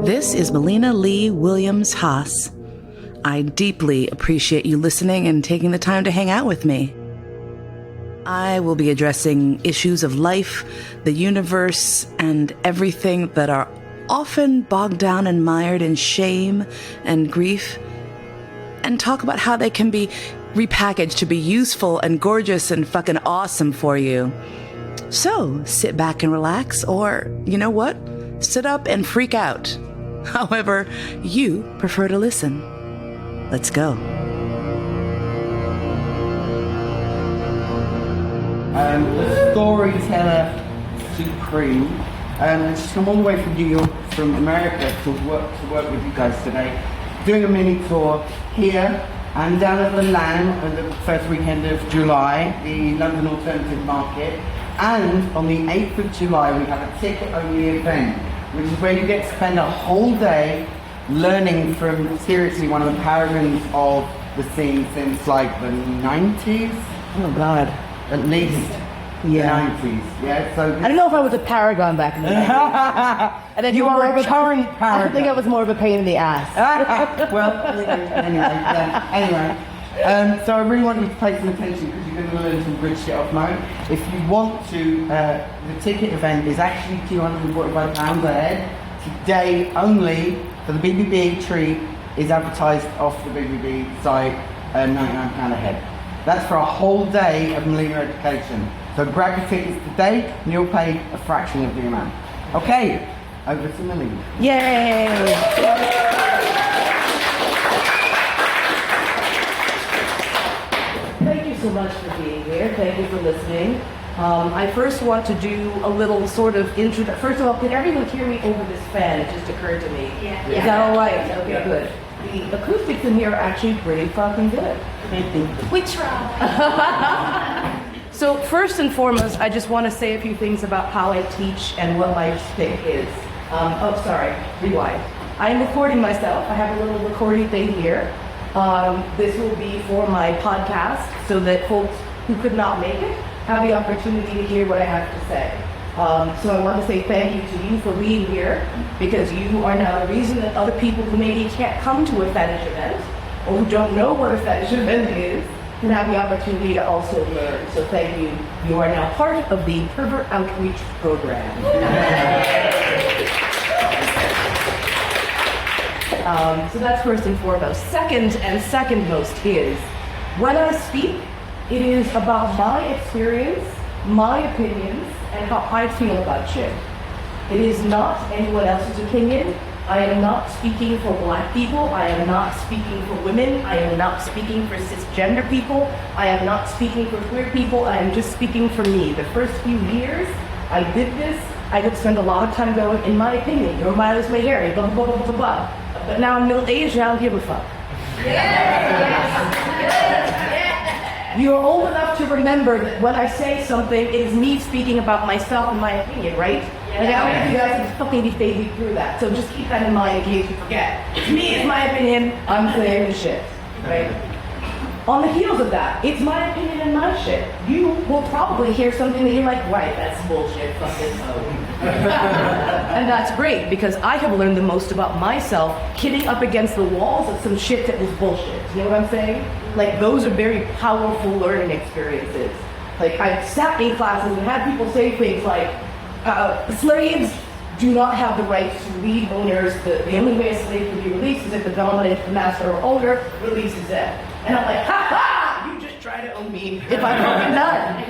This is Melina Lee Williams-Haas. I deeply appreciate you listening and taking the time to hang out with me. I will be addressing issues of life, the universe, and everything that are often bogged down and mired in shame and grief, and talk about how they can be repackaged to be useful and gorgeous and fucking awesome for you. So, sit back and relax, or, you know what? Sit up and freak out. However you prefer to listen. Let's go. The storyteller supreme. She's come all the way from New York, from America, to work with you guys today. Doing a mini tour here and down at the LAN on the first weekend of July, the London Alternative Market. And on the 8th of July, we have a ticket-only event, which is where you get to spend a whole day learning from, seriously, one of the paragons of the scene since, like, the 90s? Oh, God. At least. Yeah. 90s, yeah, so... I don't know if I was a paragon back in the day. And then you are a current paragon. I think I was more of a pain in the ass. Well, anyway. So I really want you to pay some attention because you're going to learn some good shit off mine. If you want to, the ticket event is actually £245 a head. Today only, for the BBB treat, is advertised off the BBB site £99 a head. That's for a whole day of Melina education. So grab your tickets today and you'll pay a fraction of the amount. Okay, over to Melina. Yay! Thank you so much for being here. Thank you for listening. I first want to do a little sort of intro. First of all, can everyone hear me over this fan? It just occurred to me. Yeah. Is that all right? Okay, good. The acoustics in here are actually pretty fucking good. We try. So first and foremost, I just want to say a few things about how I teach and what my stick is. Rewind. I am recording myself. I have a little recording thing here. This will be for my podcast so that folks who could not make it have the opportunity to hear what I have to say. So I want to say thank you to you for being here, because you are now the reason that other people who maybe can't come to a fetish event or who don't know what a fetish event is can have the opportunity to also learn. So thank you. You are now part of the Pervert Outreach Program. So that's first and foremost. Second and secondmost is, when I speak, it is about my experience, my opinions, and how I feel about shit. It is not anyone else's opinion. I am not speaking for black people. I am not speaking for women. I am not speaking for cisgender people. I am not speaking for queer people. I am just speaking for me. The first few years I did this, I would spend a lot of time going, in my opinion, your mileage may vary, blah, blah, blah, blah, blah. But now I'm middle-aged and I don't give a fuck. You're old enough to remember that when I say something, it is me speaking about myself and my opinion, right? And how many of you guys have fucking phased me through that? So just keep that in mind in case you forget. It's me, it's my opinion, I'm saying the shit, right? On the heels of that, it's my opinion and my shit. You will probably hear something that you're like, right, that's bullshit, fuck this. And that's great, because I have learned the most about myself hitting up against the walls of some shit that was bullshit. You know what I'm saying? Like, those are very powerful learning experiences. Like, I've sat in classes and had people say things like, slaves do not have the right to lead owners. The only way a slave can be released is if the dominant master or owner releases them. And I'm like, ha ha! You just try to own me if I'm fucking done.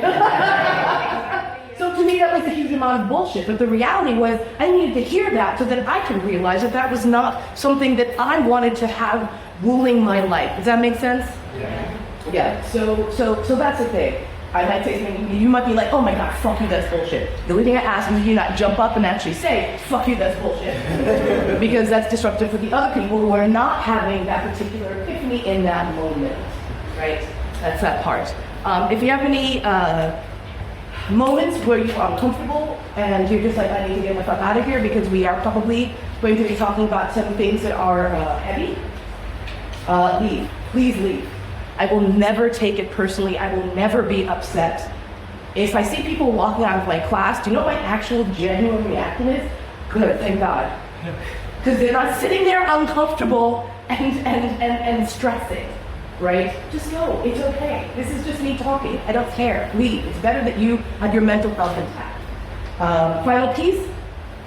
So to me, that was a huge amount of bullshit. But the reality was, I needed to hear that so that I could realize that that was not something that I wanted to have ruling my life. Does that make sense? Yeah. So that's the thing. I might say something, you might be like, oh my god, fuck you, that's bullshit. The only thing I ask is you not jump up and actually say, fuck you, that's bullshit. Because that's disruptive for the other people who are not having that particular epiphany in that moment, right? That's that part. If you have any moments where you are uncomfortable and you're just like, I need to get my fuck out of here because we are probably going to be talking about some things that are heavy, leave. Please leave. I will never take it personally. I will never be upset. If I see people walking out of my class, do you know what my actual genuine reaction is? Good, thank God. Because they're not sitting there uncomfortable and stressing, right? Just go, it's okay. This is just me talking. I don't care. Leave. It's better that you have your mental health intact. Final piece,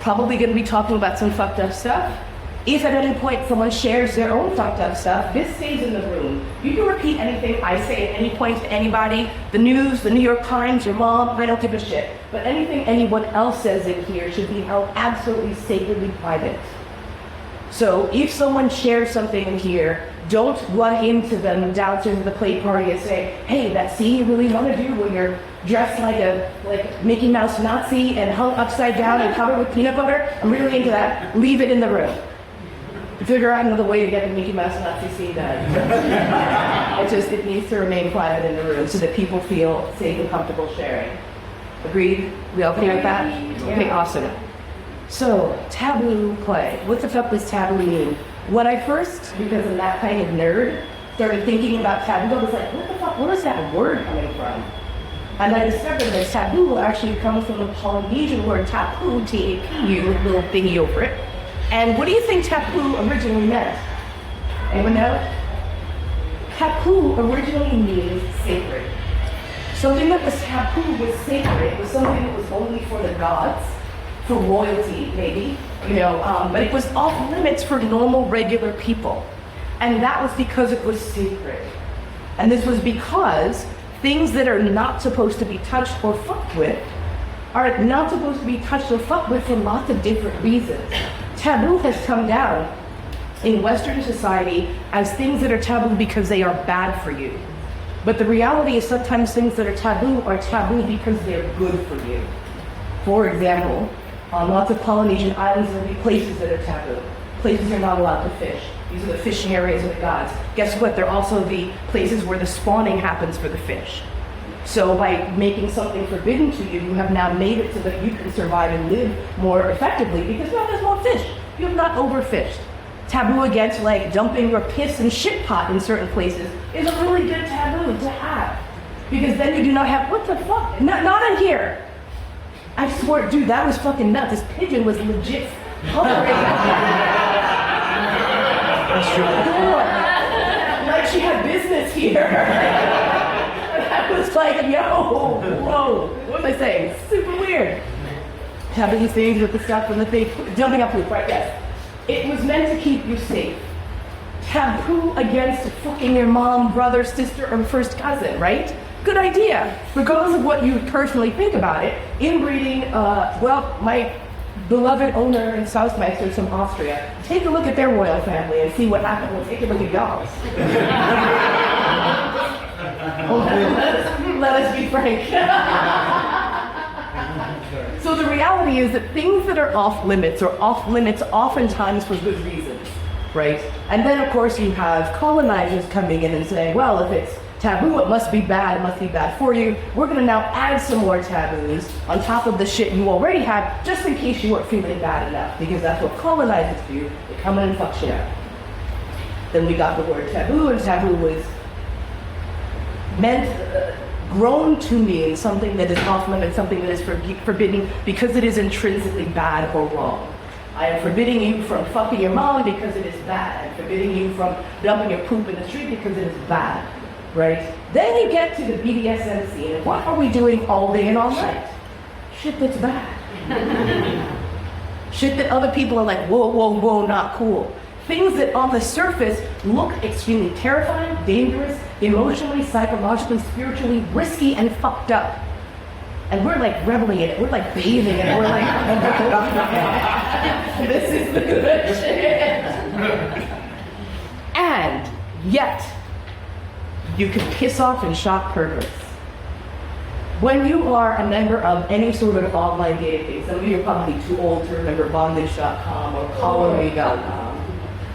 probably going to be talking about some fucked up stuff. If at any point someone shares their own fucked up stuff, this stays in the room. You can repeat anything I say at any point to anybody, the news, the New York Times, your mom, I don't give a shit. But anything anyone else says in here should be held absolutely sacredly private. So if someone shares something in here, don't run into them downstairs at the play party and say, hey, that scene you really want to do where you're dressed like Mickey Mouse Nazi and hung upside down and covered with peanut butter, I'm really into that. Leave it in the room. Figure out another way to get the Mickey Mouse Nazi scene done. It needs to remain private in the room so that people feel safe and comfortable sharing. Agreed? We okay with that? Okay, awesome. So, taboo play. What the fuck does taboo mean? When I first, because I'm that kind of nerd, started thinking about taboo, I was like, what the fuck, where is that word coming from? And I discovered that taboo actually comes from the Polynesian word tapu, T-A-P-U, with a little thingy over it. And what do you think taboo originally meant? Anyone know? Taboo originally means sacred. Something that was taboo was sacred. It was something that was only for the gods, for royalty, maybe, but it was off limits for normal, regular people. And that was because it was sacred. And this was because things that are not supposed to be touched or fucked with are not supposed to be touched or fucked with for lots of different reasons. Taboo has come down in Western society as things that are taboo because they are bad for you. But the reality is sometimes things that are taboo because they're good for you. For example, on lots of Polynesian islands, there will be places that are taboo. Places you're not allowed to fish. These are the fishing areas of the gods. Guess what? They're also the places where the spawning happens for the fish. So by making something forbidden to you, you have now made it so that you can survive and live more effectively because now there's more fish. You have not overfished. Taboo against dumping your piss and shit pot in certain places is a really good taboo to have. Because then you do not have, what the fuck? Not in here. I swear, dude, that was fucking nuts. This pigeon was legit hovering. Like she had business here. I was like, yo, whoa, what was I saying? Super weird. Having these things with the stuff and the thing, jumping up poop, right? Yes. It was meant to keep you safe. Taboo against fucking your mom, brother, sister, or first cousin, right? Good idea. Regardless of what you personally think about it, inbreeding, my beloved owner and Sausmeister from Austria, take a look at their royal family and see what happened. Well, take a look at y'all's. Let us be frank. So the reality is that things that are off limits oftentimes for good reasons, right? And then of course you have colonizers coming in and saying, well, if it's taboo, it must be bad for you. We're gonna now add some more taboos on top of the shit you already had, just in case you weren't feeling bad enough, because that's what colonizers do. They come in and fuck shit up. Then we got the word taboo, and taboo was grown to mean something that is off limits, something that is forbidden because it is intrinsically bad or wrong. I am forbidding you from fucking your mom because it is bad. I'm forbidding you from dumping your poop in the street because it is bad, right? Then you get to the BDSM scene, and what are we doing all day and all night? Shit that's bad. Shit that other people are like, whoa, whoa, whoa, not cool. Things that on the surface look extremely terrifying, dangerous, emotionally, psychologically, spiritually risky and fucked up. And we're like reveling in it, we're like bathing in it, we're like, this is the good shit. And yet, you can piss off and shock perverts. When you are a member of any sort of online database, some of you are probably too old to remember bondage.com or colony.com.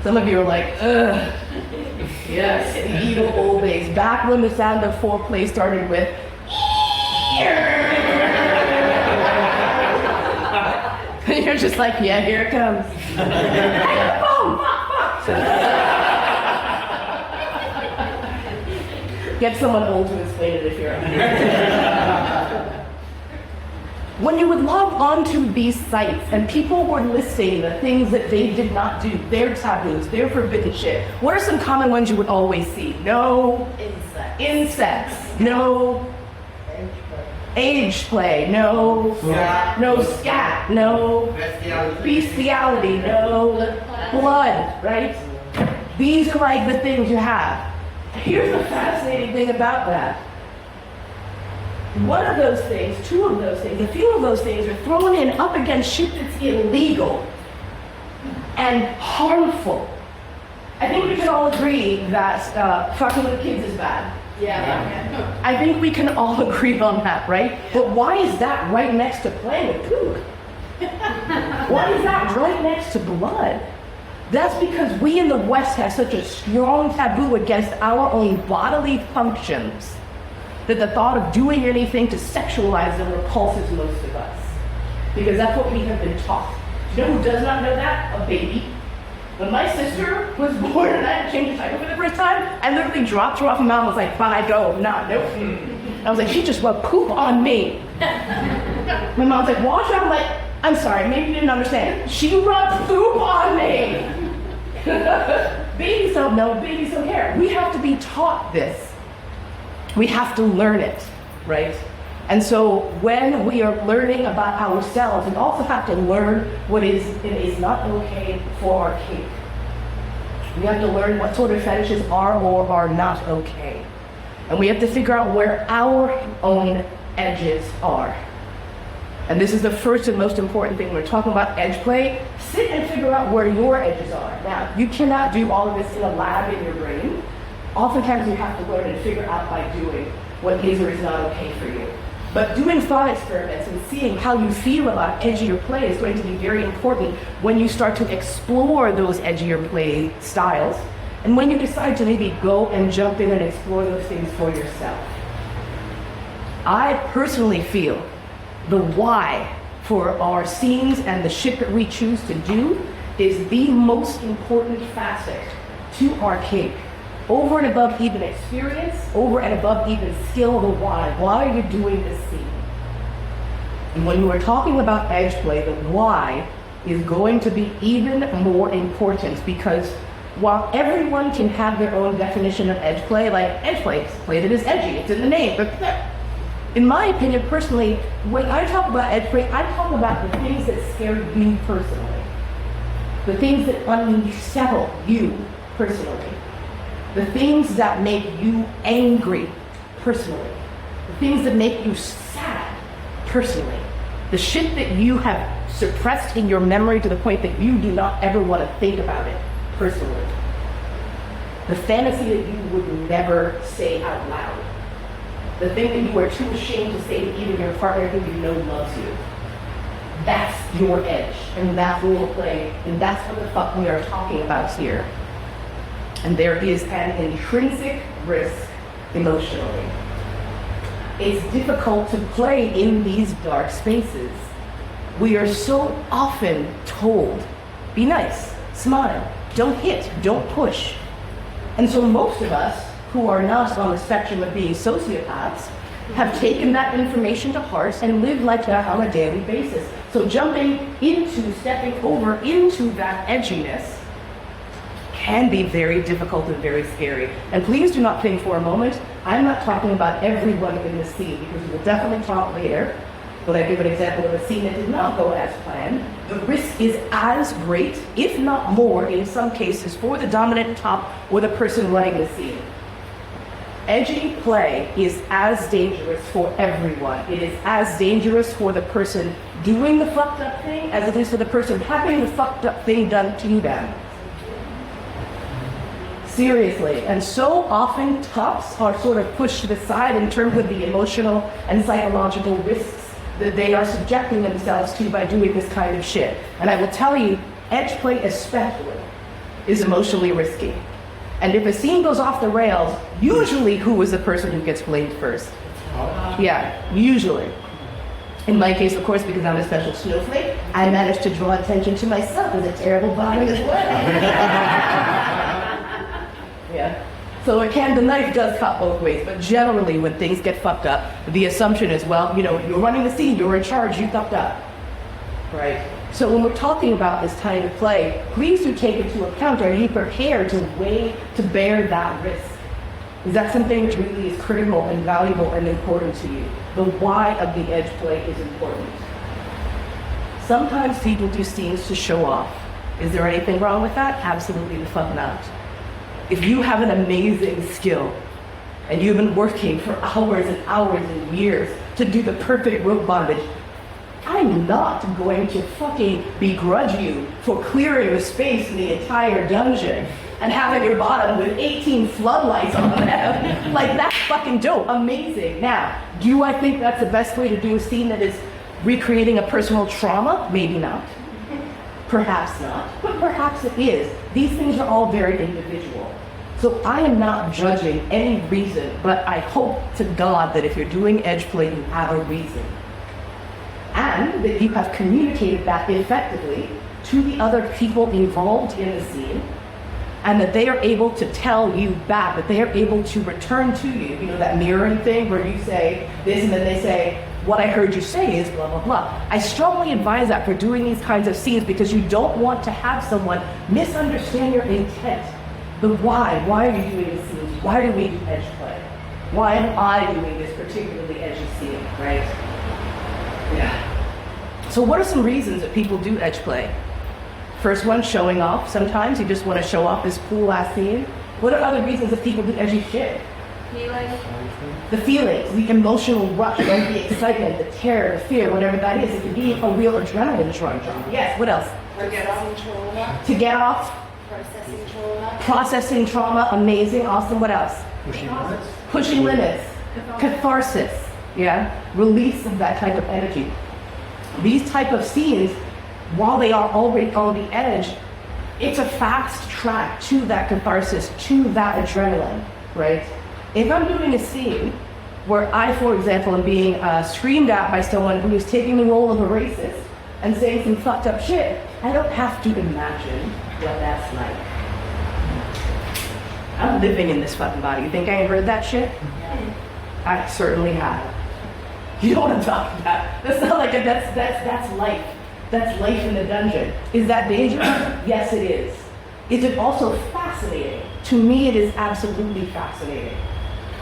Some of you are like, ugh, yes, the evil old days. Back when the sound of foreplay started with, and you're just like, yeah, here it comes. Hey, phone, fuck. Get someone old to explain it if you're When you would log onto these sites and people were listing the things that they did not do, their taboos, their forbidden shit, what are some common ones you would always see? No insects, no age play, no scat, no bestiality, no blood, right? These are like the things you have. Here's the fascinating thing about that. One of those things, two of those things, a few of those things are thrown in up against shit that's illegal and harmful. I think we can all agree that fucking with kids is bad. Yeah. I think we can all agree on that, right? But why is that right next to playing with poop? Why is that right next to blood? That's because we in the West have such a strong taboo against our own bodily functions that the thought of doing anything to sexualize them repulses most of us. Because that's what we have been taught. You know who does not know that? A baby. When my sister was born and I had to change the diaper for the first time, I literally dropped her off and mom was like, bye, go, nah, nope. I was like, she just went poop on me. My mom's like, wash up. I'm like, I'm sorry, maybe you didn't understand. She rubbed poop on me. Babies don't know, babies don't care. We have to be taught this. We have to learn it, right? And so when we are learning about ourselves, we also have to learn what is and is not okay for our kink. We have to learn what sort of fetishes are or are not okay. And we have to figure out where our own edges are. And this is the first and most important thing when we're talking about edge play. Sit and figure out where your edges are. Now, you cannot do all of this in a lab in your brain. Oftentimes you have to learn and figure out by doing what is or is not okay for you. But doing thought experiments and seeing how you feel about edgier play is going to be very important when you start to explore those edgier play styles and when you decide to maybe go and jump in and explore those things for yourself. I personally feel the why for our scenes and the shit that we choose to do is the most important facet to our kink. Over and above even experience, over and above even skill, the why. Why are you doing this scene? And when you are talking about edge play, the why is going to be even more important because while everyone can have their own definition of edge play, like edge play, play that is edgy, it's in the name. But in my opinion, personally, when I talk about edge play, I talk about the things that scare you personally. The things that unsettle you personally. The things that make you angry personally. The things that make you sad personally. The shit that you have suppressed in your memory to the point that you do not ever want to think about it personally. The fantasy that you would never say out loud. The thing that you are too ashamed to say to even your partner who you know loves you. That's your edge, and that's role play, and that's what the fuck we are talking about here. And there is an intrinsic risk emotionally. It's difficult to play in these dark spaces. We are so often told, be nice, smile, don't hit, don't push. And so most of us who are not on the spectrum of being sociopaths have taken that information to heart and live like that on a daily basis. So stepping over into that edginess can be very difficult and very scary. And please do not think for a moment, I'm not talking about everyone in the scene, because we will definitely talk later. But I give an example of a scene that did not go as planned. The risk is as great, if not more, in some cases, for the dominant top or the person running the scene. Edgy play is as dangerous for everyone. It is as dangerous for the person doing the fucked up thing as it is for the person having the fucked up thing done to them. Seriously. And so often tops are sort of pushed to the side in terms of the emotional and psychological risks that they are subjecting themselves to by doing this kind of shit. And I will tell you, edge play especially is emotionally risky. And if a scene goes off the rails, usually who is the person who gets blamed first? Yeah, usually. In my case, of course, because I'm a special snowflake, I managed to draw attention to myself as a terrible bottom as well. Yeah. So the knife does cut both ways, but generally when things get fucked up, the assumption is, well, you're running the scene, you're in charge, you fucked up, right? So when we're talking about this time to play, please do take into account, are you prepared to bear that risk? Is that something that really is critical and valuable and important to you? The why of the edge play is important. Sometimes people do scenes to show off. Is there anything wrong with that? Absolutely the fuck not. If you have an amazing skill and you've been working for hours and hours and years to do the perfect rope bondage, I'm not going to fucking begrudge you for clearing the space in the entire dungeon and having your bottom with 18 floodlights on them. Like, that's fucking dope, amazing. Now, do I think that's the best way to do a scene that is recreating a personal trauma? Maybe not. Perhaps not, but perhaps it is. These things are all very individual. So I am not judging any reason, but I hope to God that if you're doing edge play, you have a reason. And that you have communicated that effectively to the other people involved in the scene, and that they are able to tell you back, that they are able to return to you. That mirroring thing where you say this and then they say, what I heard you say is blah, blah, blah. I strongly advise that for doing these kinds of scenes because you don't want to have someone misunderstand your intent. The why. Why are you doing this scene? Why do we do edge play? Why am I doing this particularly edgy scene, right? Yeah. So what are some reasons that people do edge play? First one, showing off. Sometimes you just want to show off this cool ass scene. What are other reasons that people do edgy shit? The feelings, the emotional rush, right? The excitement, the terror, the fear, whatever that is. It can be a real adrenaline rush. Yes, what else? To get off trauma. To get off. Processing trauma. Processing trauma, amazing, awesome. What else? Pushing limits. Pushing limits. Catharsis, yeah? Release of that type of energy. These type of scenes, while they are already on the edge, it's a fast track to that catharsis, to that adrenaline, right? If I'm doing a scene where I, for example, am being screamed at by someone who is taking the role of a racist and saying some fucked up shit, I don't have to imagine what that's like. I'm living in this fucking body. You think I ain't heard that shit? I certainly have. You know what I'm talking about. That's not like that's life. That's life in the dungeon. Is that dangerous? Yes, it is. Is it also fascinating? To me, it is absolutely fascinating.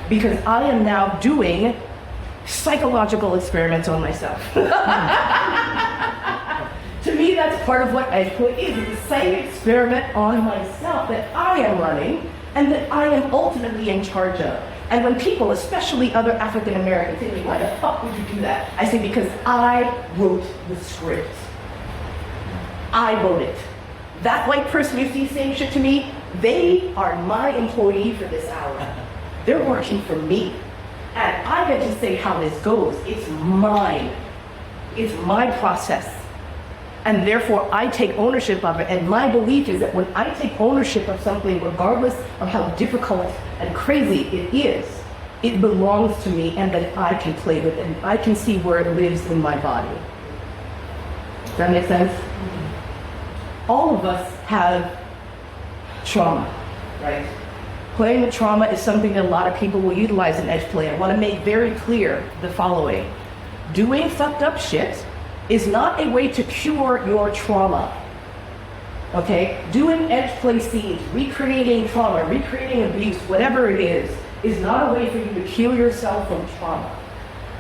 Because I am now doing psychological experiments on myself. To me, that's part of what edge play is. It's a psych experiment on myself that I am running and that I am ultimately in charge of. And when people, especially other African Americans, say, why the fuck would you do that? I say, because I wrote the script. I wrote it. That white person you see saying shit to me, they are my employee for this hour. They're working for me. And I get to say how this goes. It's mine. It's my process. And therefore, I take ownership of it. And my belief is that when I take ownership of something, regardless of how difficult and crazy it is, it belongs to me and that I can play with it. And I can see where it lives in my body. Does that make sense? All of us have trauma, right? Playing with trauma is something that a lot of people will utilize in edge play. I want to make very clear the following. Doing fucked up shit is not a way to cure your trauma, okay? Doing edge play scenes, recreating trauma, recreating abuse, whatever it is not a way for you to heal yourself from trauma.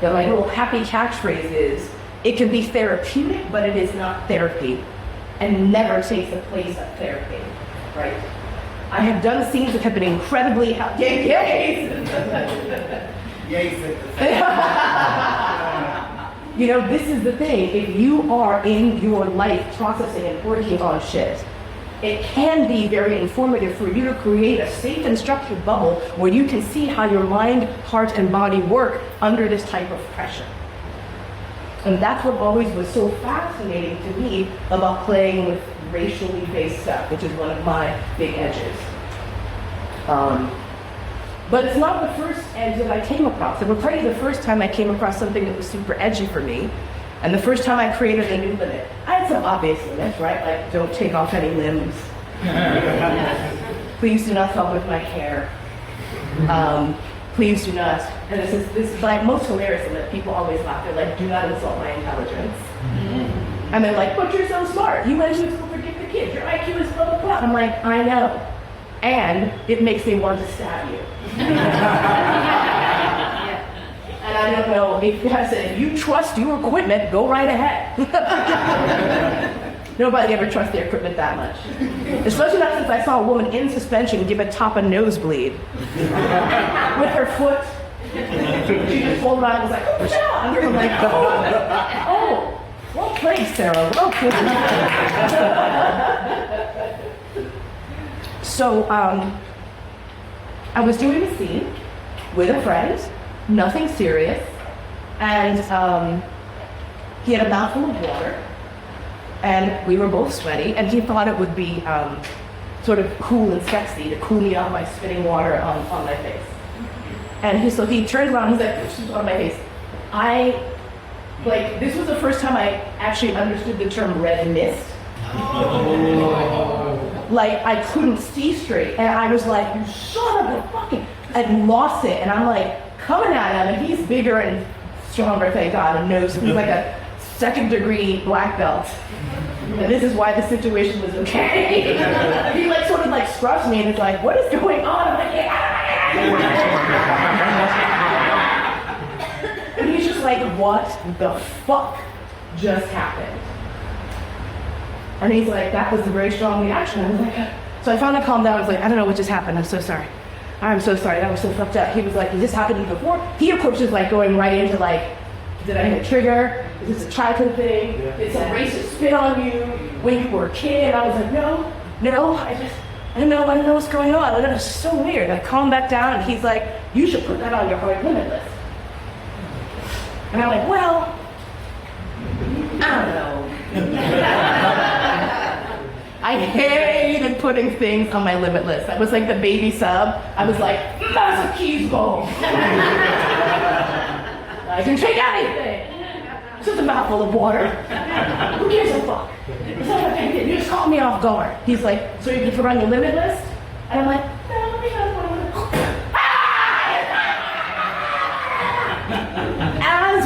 Now, my little happy catchphrase is, it can be therapeutic, but it is not therapy, and never takes the place of therapy, right? I have done scenes that have been incredibly You know, this is the thing. If you are in your life processing and working on shit, it can be very informative for you to create a safe and structured bubble where you can see how your mind, heart, and body work under this type of pressure. And that's what always was so fascinating to me about playing with racially based stuff, which is one of my big edges. But it's not the first edge that I came across. It was probably the first time I came across something that was super edgy for me. And the first time I created a new limit. I had some obvious limits, right? Like, don't take off any limbs. Please do not fuck with my hair. Please do not. And this is like most hilarious that people always laugh. They're like, do not insult my intelligence. And they're like, but you're so smart. You went to school for gifted kids. Your IQ is blah, blah, blah. I'm like, I know. And it makes me want to stab you. And I don't know if I said, if you trust your equipment, go right ahead. Nobody ever trusts their equipment that much. Especially not since I saw a woman in suspension give a top a nosebleed. With her foot. She just pulled it out and was like, oh, John! I'm like, oh, well played, Sarah, well played. So, I was doing a scene with a friend, nothing serious, and he had a mouthful of water. And we were both sweaty, and he thought it would be sort of cool and sexy to cool me off by spitting water on my face. And so he turns around and he's like, "This is on my face." This was the first time I actually understood the term red mist. Like, I couldn't see straight, and I was like, "You son of a fucking," and lost it, and I'm like, coming at him, and he's bigger and stronger, thank God, and knows he's like a second-degree black belt. And this is why the situation was okay. He like sort of like scruffs me and is like, "What is going on?" I'm like, "Yeah." And he's just like, "What the fuck just happened?" And he's like, "That was a very strong reaction." I was like, so I finally calmed down. I was like, "I don't know what just happened. I'm so sorry. I'm so sorry. That was so fucked up." He was like, "Has this happened to you before?" He of course is like going right into like, did I hit a trigger? Is this a childhood thing? Did some racist spit on you when you were a kid? And I was like, no, I don't know what's going on. I don't know, it's so weird. I calm back down and he's like, "You should put that on your hard limit list." And I'm like, well, I don't know. I hated putting things on my limit list. That was like the baby sub. I was like, "That's a keys bowl." I can take anything. It's just a mouthful of water. Who gives a fuck? It's not a big deal. You just caught me off guard. He's like, "So you can put on your limit list?" And I'm like, "No, because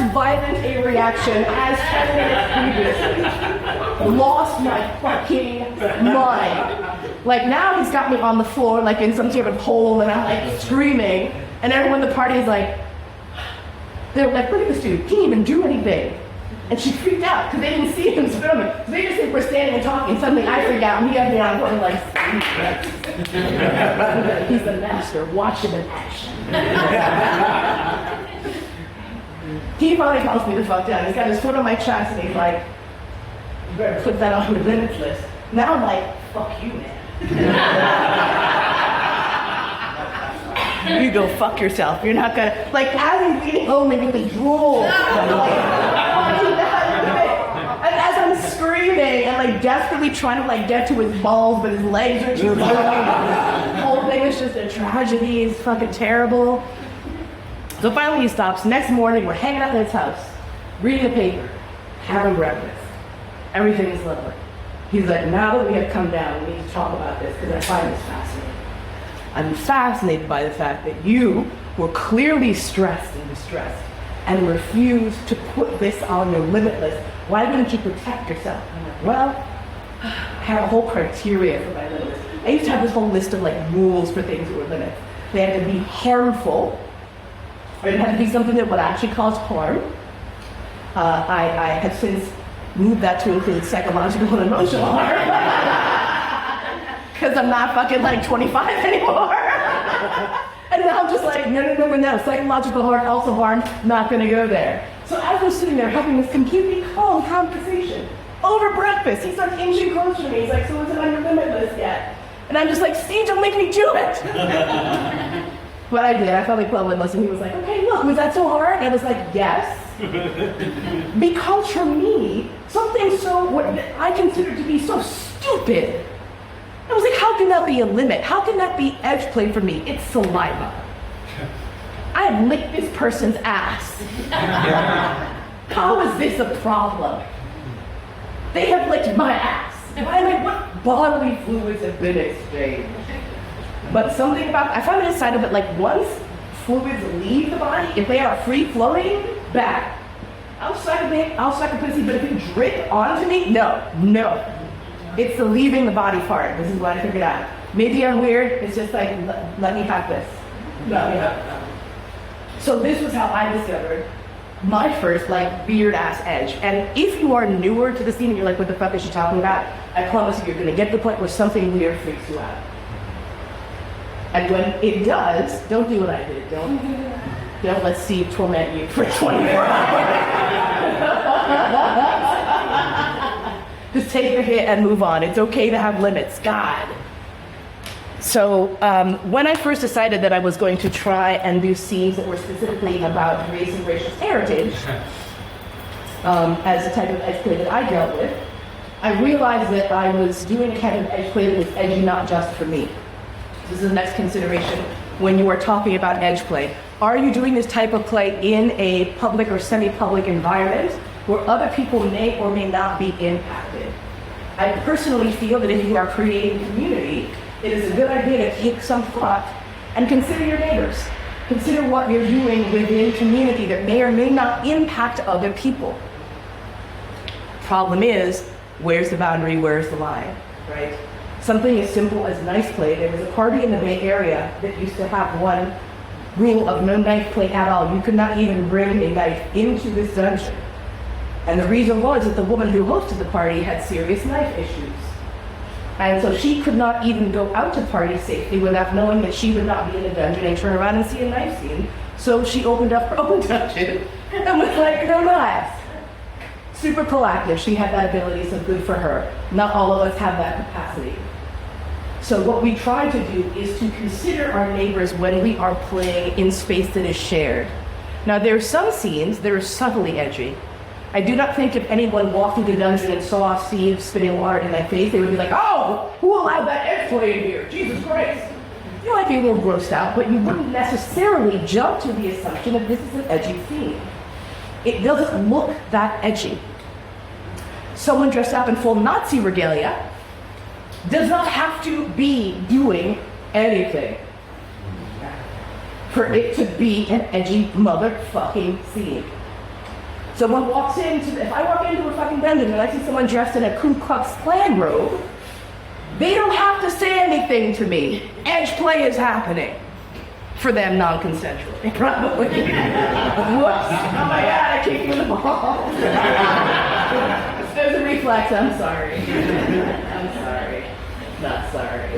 as violent a reaction as 10 minutes previously. Lost my fucking mind. Like now he's got me on the floor like in some sort of hole and I'm like screaming. And everyone in the party is like, they're like, "Look at this dude, he didn't even do anything." And she freaked out because they didn't see him filming. So they just think we're standing and talking. Suddenly I freak out and he has me on going like, he's the master, watch him in action. He finally calls me the fuck down. He's got his foot on my chest and he's like, "You better put that on your limits list." Now I'm like, fuck you, man. You go fuck yourself. You're not gonna, like, as I'm leading home and really drool. I'm like, and as I'm screaming and like desperately trying to like get to his balls, but his legs are too long. The whole thing is just a tragedy. It's fucking terrible. So finally he stops. Next morning we're hanging out at his house, reading the paper, having breakfast. Everything is lovely. He's like, "Now that we have come down, we need to talk about this because I find this fascinating. I'm fascinated by the fact that you were clearly stressed and distressed and refused to put this on your limit list. Why didn't you protect yourself?" I'm like, well, I had a whole criteria for my limit list. I used to have this whole list of like rules for things that were limits. They had to be harmful, or it had to be something that would actually cause harm. I have since moved that to include psychological and emotional harm. Because I'm not fucking like 25 anymore. And now I'm just like, no, psychological harm, also harm, not gonna go there. So as we're sitting there having this completely calm conversation, over breakfast, he starts inching closer to me. He's like, "So is it on your limit list yet?" And I'm just like, "Steve, don't make me do it." But I did, I felt like, well, listen, he was like, "Okay, look, was that so hard?" And I was like, "Yes." Because for me, something so, what I consider to be so stupid, I was like, how can that be a limit? How can that be edge play for me? It's saliva. I have licked this person's ass. How is this a problem? They have licked my ass. What bodily fluids have been exchanged? But something about, I found it inside of it, like once fluids leave the body, if they are free flowing, bad. I'll suck a pussy, but if it drip onto me, no. It's the leaving the body part. This is what I figured out. Maybe I'm weird, it's just like, let me have this. No. So this was how I discovered my first like weird ass edge. And if you are newer to the scene and you're like, what the fuck is she talking about? I promise you, you're gonna get to the point where something weird freaks you out. And when it does, don't do what I did. Don't let Steve torment you for 24 hours. Just take the hit and move on. It's okay to have limits. God. So when I first decided that I was going to try and do scenes that were specifically about race and racial heritage, as a type of edge play that I dealt with, I realized that I was doing a kind of edge play that was edgy not just for me. This is the next consideration when you are talking about edge play. Are you doing this type of play in a public or semi-public environment where other people may or may not be impacted? I personally feel that if you are creating community, it is a good idea to take some thought and consider your neighbors. Consider what you're doing within community that may or may not impact other people. Problem is, where's the boundary, where's the line, right? Something as simple as knife play. There was a party in the Bay Area that used to have one rule of no knife play at all. You could not even bring a knife into this dungeon. And the reason was that the woman who hosted the party had serious knife issues. And so she could not even go out to party safely without knowing that she would not be in a dungeon and turn around and see a knife scene. So she opened up her own dungeon and was like, no knives. Super proactive. She had that ability, so good for her. Not all of us have that capacity. So what we try to do is to consider our neighbors when we are playing in space that is shared. Now there are some scenes that are subtly edgy. I do not think if anyone walked into the dungeon and saw Steve spitting water in my face, they would be like, oh, who allowed that edge play in here? Jesus Christ. You might be a little grossed out, but you wouldn't necessarily jump to the assumption that this is an edgy scene. It doesn't look that edgy. Someone dressed up in full Nazi regalia does not have to be doing anything for it to be an edgy motherfucking scene. Someone walks into, if I walk into a fucking dungeon and I see someone dressed in a Ku Klux Klan robe, they don't have to say anything to me. Edge play is happening. For them, non-consensually, probably. Whoops, oh my God, I kicked you in the balls. There's a reflex, I'm sorry. I'm sorry. Not sorry.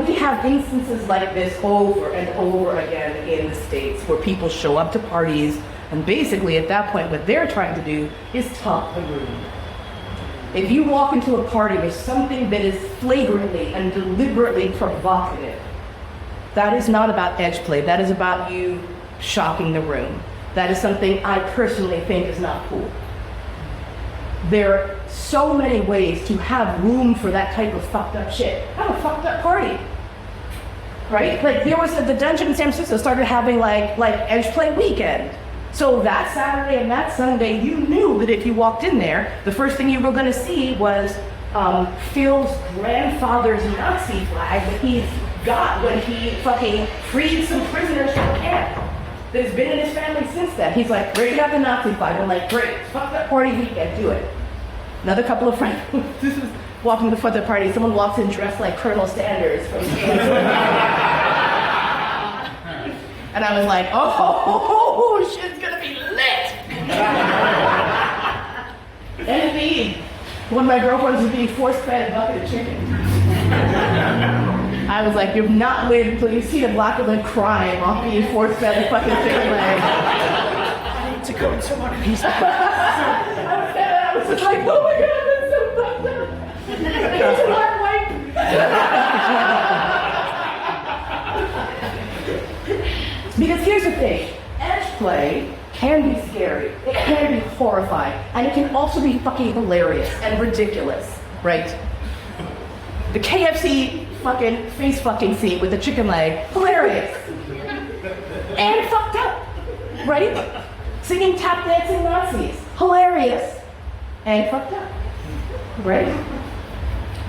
We have instances like this over and over again in the States where people show up to parties and basically at that point what they're trying to do is talk the room. If you walk into a party with something that is flagrantly and deliberately provocative, that is not about edge play. That is about you shocking the room. That is something I personally think is not cool. There are so many ways to have room for that type of fucked up shit. Have a fucked up party, right? Like there was the dungeon in San Francisco started having like edge play weekend. So that Saturday and that Sunday, you knew that if you walked in there, the first thing you were going to see was Phil's grandfather's Nazi flag that he got when he fucking freed some prisoners from camp that has been in his family since then. He's like, bring out the Nazi flag. I'm like, great, fuck that party weekend, do it. Another couple of friends, this was walking before the party, someone walks in dressed like Colonel Sanders from and I was like, oh, shit's gonna be lit. And indeed, one of my girlfriends was being force-fed a bucket of chicken. I was like, you've not waited until you see a black woman crying off being force-fed a fucking chicken leg. I need to go into one of these. I was just like, oh my God, that's so fucked up. It's a black white. Because here's the thing, edge play can be scary, it can be horrifying, and it can also be fucking hilarious and ridiculous, right? The KFC fucking face fucking scene with the chicken leg, hilarious. And fucked up, right? Singing tap dancing Nazis, hilarious. And fucked up, right?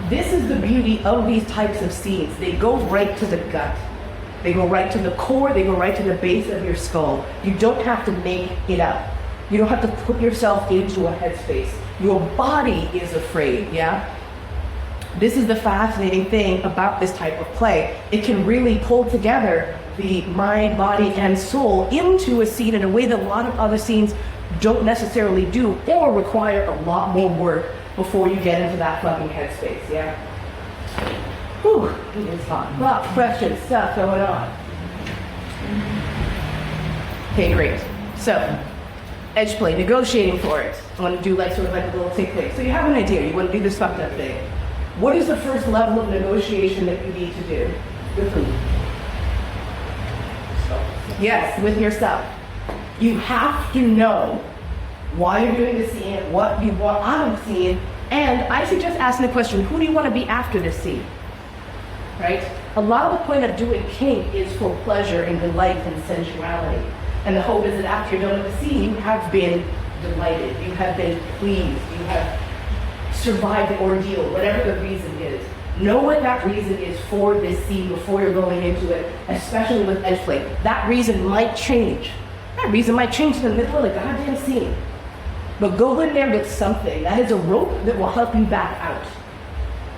this is the beauty of these types of scenes. They go right to the gut. They go right to the core, they go right to the base of your skull. You don't have to make it up. You don't have to put yourself into a headspace. Your body is afraid, yeah? This is the fascinating thing about this type of play. It can really pull together the mind, body, and soul into a scene in a way that a lot of other scenes don't necessarily do, or require a lot more work before you get into that fucking headspace, yeah? Whew, it is hot. Lots of questions, stuff going on. Okay, great. So, edge play, negotiating for it. I want to do like sort of like a little take play. So you have an idea, you want to do this fucked up thing. What is the first level of negotiation that you need to do? With who? Yes, with yourself. You have to know why you're doing the scene, what you want out of the scene, and I suggest asking the question, who do you want to be after this scene? Right? A lot of the point of doing kink is for pleasure and delight and sensuality. And the hope is that after you're done with the scene, you have been delighted, you have been pleased, you have survived the ordeal, whatever the reason is. Know what that reason is for this scene before you're going into it, especially with edge play. That reason might change. That reason might change in the middle of the goddamn scene. But go in there with something. That is a rope that will help you back out.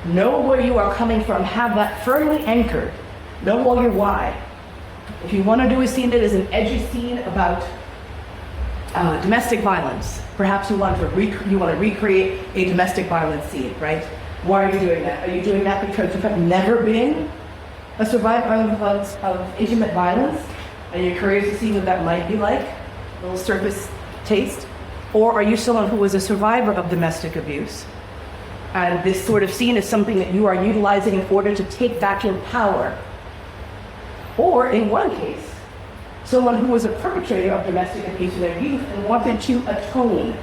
Know where you are coming from. Have that firmly anchored. Know all your why. If you want to do a scene that is an edgy scene about domestic violence, perhaps you want to recreate a domestic violence scene, right? Why are you doing that? Are you doing that because you have never been a survivor of intimate violence and you're curious to see what that might be like, a little surface taste? Or are you someone who was a survivor of domestic abuse? And this sort of scene is something that you are utilizing in order to take back your power. Or in one case, someone who was a perpetrator of domestic abuse in their youth and wanted to atone,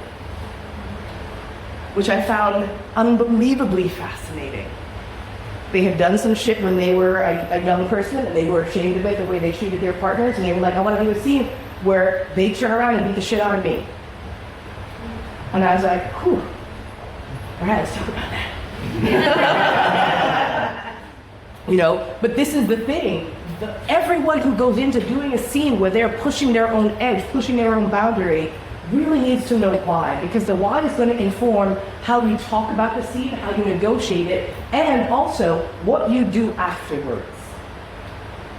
which I found unbelievably fascinating. They had done some shit when they were a young person and they were ashamed of it, the way they treated their partners, and they were like, I want to do a scene where they turn around and beat the shit out of me. And I was like, whew, all right, let's talk about that. You know, but this is the thing. Everyone who goes into doing a scene where they're pushing their own edge, pushing their own boundary, really needs to know why, because the why is going to inform how you talk about the scene, how you negotiate it, and also what you do afterwards.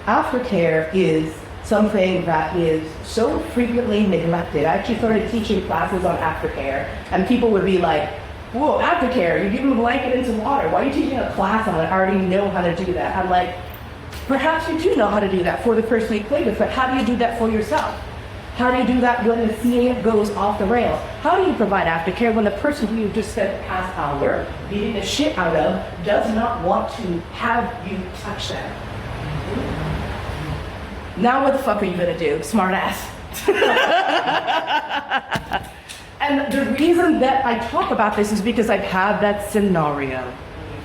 Aftercare is something that is so frequently neglected. I actually started teaching classes on aftercare, and people would be like, whoa, aftercare, you're giving a blanket into water. Why are you teaching a class on it? I already know how to do that. I'm like, perhaps you do know how to do that for the person you play with, but how do you do that for yourself? How do you do that when the scene goes off the rails? How do you provide aftercare when the person who you just spent the past hour beating the shit out of does not want to have you touch them? Now what the fuck are you gonna do, smart ass? And the reason that I talk about this is because I've had that scenario.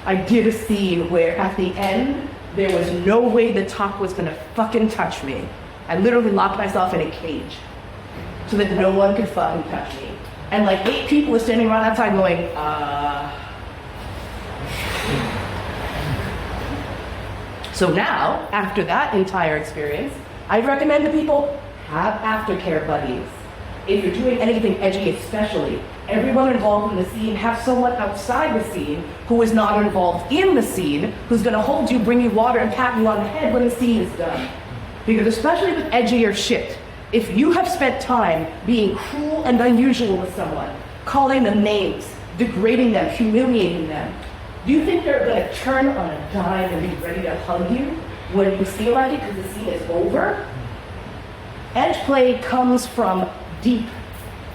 I did a scene where at the end, there was no way the top was gonna fucking touch me. I literally locked myself in a cage so that no one could fucking touch me. And like 8 people were standing around outside going, So now, after that entire experience, I recommend to people, have aftercare buddies. If you're doing anything edgy especially, everyone involved in the scene, have someone outside the scene who is not involved in the scene, who's gonna hold you, bring you water, and pat you on the head when the scene is done. Because especially with edgier shit, if you have spent time being cruel and unusual with someone, calling them names, degrading them, humiliating them, do you think they're gonna turn on a dime and be ready to hug you when you feel like it because the scene is over? Edge play comes from deep.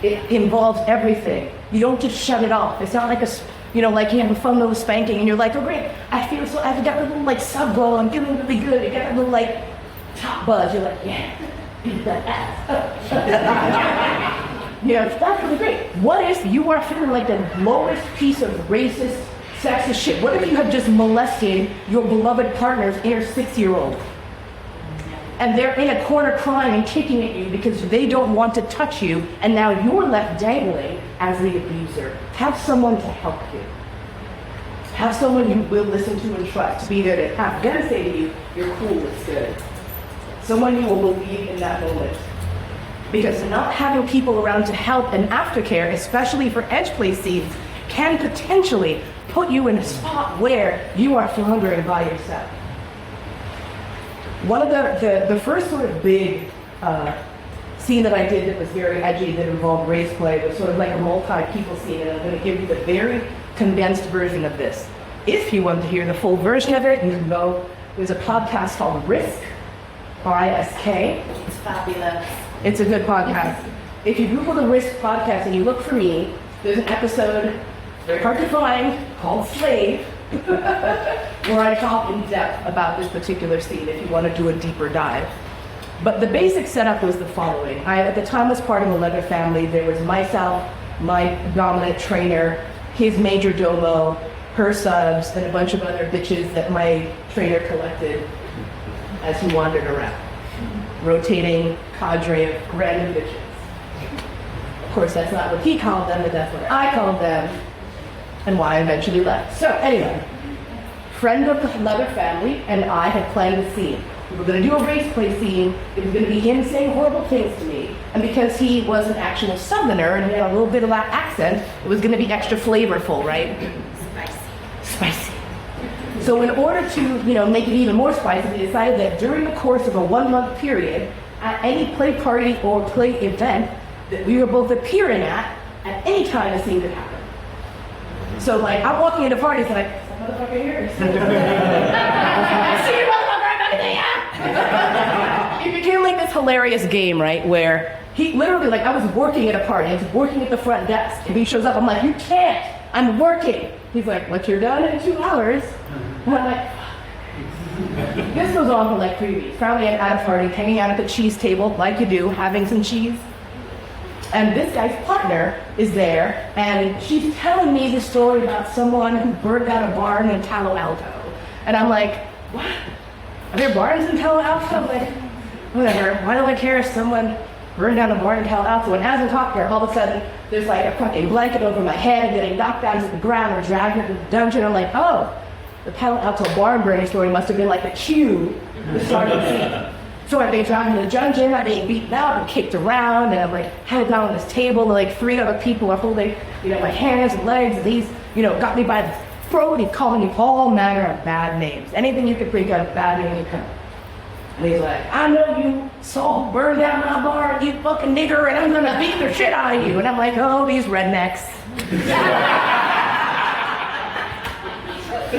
It involves everything. You don't just shut it off. It's not like like you have a fun little spanking and you're like, oh great, I've got a little like sub glow, I'm feeling really good. You got a little like top buzz. You're like, yeah, beat that ass. That's really great. What if you are feeling like the lowest piece of racist, sexist shit? What if you have just molested your beloved partner's inner 6-year-old? And they're in a corner crying and kicking at you because they don't want to touch you, and now you're left dangling as the abuser. Have someone to help you. Have someone you will listen to and trust to be there to have them say to you, you're cool, it's good. Someone you will believe in that moment. Because not having people around to help and aftercare, especially for edge play scenes, can potentially put you in a spot where you are floundering by yourself. One of the first sort of big scene that I did that was very edgy, that involved race play, was sort of like a multi-people scene, and I'm going to give you the very condensed version of this. If you want to hear the full version of it, you can go, there's a podcast called Risk, R-I-S-K. It's fabulous. It's a good podcast. If you Google the Risk podcast and you look for me, there's an episode, very hard to find, called Slave, where I talk in depth about this particular scene if you want to do a deeper dive. But the basic setup was the following. I, at the time, was part of a leather family. There was myself, my dominant trainer, his major domo, her subs, and a bunch of other bitches that my trainer collected as he wandered around. Rotating cadre of random bitches. Of course, that's not what he called them, but that's what I called them, and why I eventually left. So anyway, friend of the leather family and I had planned a scene. We were going to do a race play scene. It was going to be him saying horrible things to me. And because he was an actual Southerner and he had a little bit of that accent, it was going to be extra flavorful, right? Spicy. So in order to, make it even more spicy, we decided that during the course of a 1-month period, at any play party or play event that we were both appearing at any time a scene could happen. So I'm walking into parties and like, is that motherfucker here? I see you, motherfucker, I'm not there. It became like this hilarious game, right? Where he literally, I was working at a party, I was working at the front desk, and he shows up, I'm like, you can't, I'm working. He's like, but you're done in 2 hours. And I'm like, fuck. This goes on for 3 weeks. Probably at a party, hanging out at the cheese table, like you do, having some cheese. And this guy's partner is there, and she's telling me the story about someone who burned down a barn in Palo Alto. And I'm like, what? Are there barns in Palo Alto? I'm like, whatever, why do I care if someone burned down a barn in Palo Alto? And as I'm talking, all of a sudden, there's a fucking blanket over my head and getting knocked down to the ground or dragged into the dungeon. I'm like, oh, the Palo Alto barn burning story must have been the cue to start the scene. So I'm being dragged into the dungeon, I'm being beaten up and kicked around, and I'm headed down on this table, and 3 other people are holding, my hands and legs, and these, got me by the throat, and calling me all manner of bad names. Anything you could think of, bad name. And he's like, I know you saw burn down my barn, you fucking nigger, and I'm gonna beat the shit out of you. And I'm like, oh, these rednecks.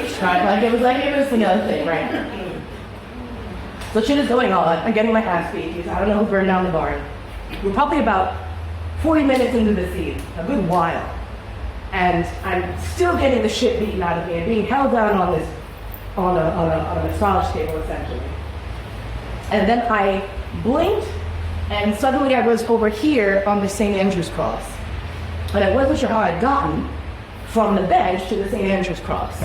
It was another thing, right? So shit is going on. I'm getting my ass beat because I don't know who burned down the barn. We're probably about 40 minutes into the scene, a good while. And I'm still getting the shit beaten out of me and being held down on a massage table, essentially. And then I blinked, and suddenly I was over here on the St. Andrew's Cross. And I wasn't sure how I'd gotten from the bench to the St. Andrew's Cross.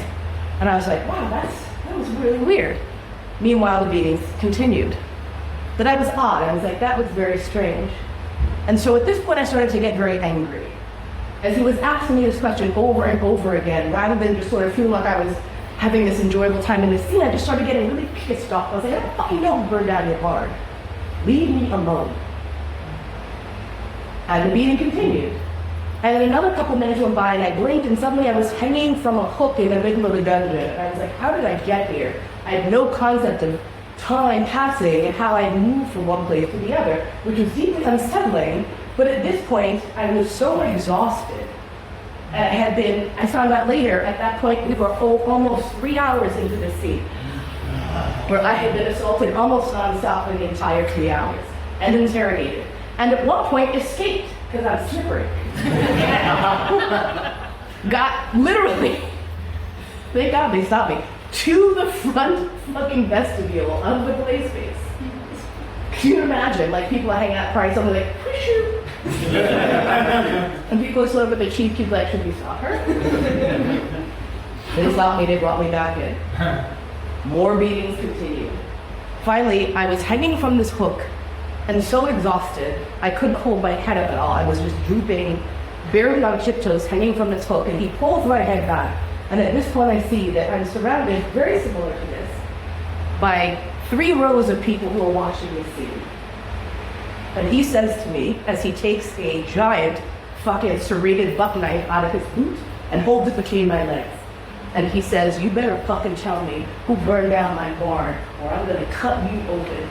And I was like, wow, that was really weird. Meanwhile, the beatings continued. But I was odd. I was like, that was very strange. And so at this point, I started to get very angry. As he was asking me this question over and over again, rather than just sort of feeling like I was having this enjoyable time in this scene, I just started getting really pissed off. I was like, I don't fucking know who burned down your barn. Leave me alone. And the beating continued. And then another couple minutes went by, and I blinked, and suddenly I was hanging from a hook in the middle of the dungeon. And I was like, how did I get here? I had no concept of time passing and how I moved from one place to the other, which was deeply unsettling. But at this point, I was so exhausted. And I found out later, at that point, we were almost 3 hours into the scene, where I had been assaulted almost non-stop for the entire 3 hours, and interrogated. And at one point, escaped, because I'm slippery. Got literally, thank God they stopped me, to the front fucking vestibule of the play space. Can you imagine, people hang out, probably something like, whoosh. And people just look at the chief, keep like, should we stop her? They stopped me, they brought me back in. More beatings continued. Finally, I was hanging from this hook and so exhausted, I couldn't hold my head up at all. I was just drooping, barely on tiptoes, hanging from this hook, and he pulls my head back And at this point I see that I'm surrounded, very similar to this, by 3 rows of people who are watching this scene. And he says to me, as he takes a giant fucking serrated buck knife out of his boot and holds it between my legs. And he says, you better fucking tell me who burned down my barn, or I'm gonna cut you open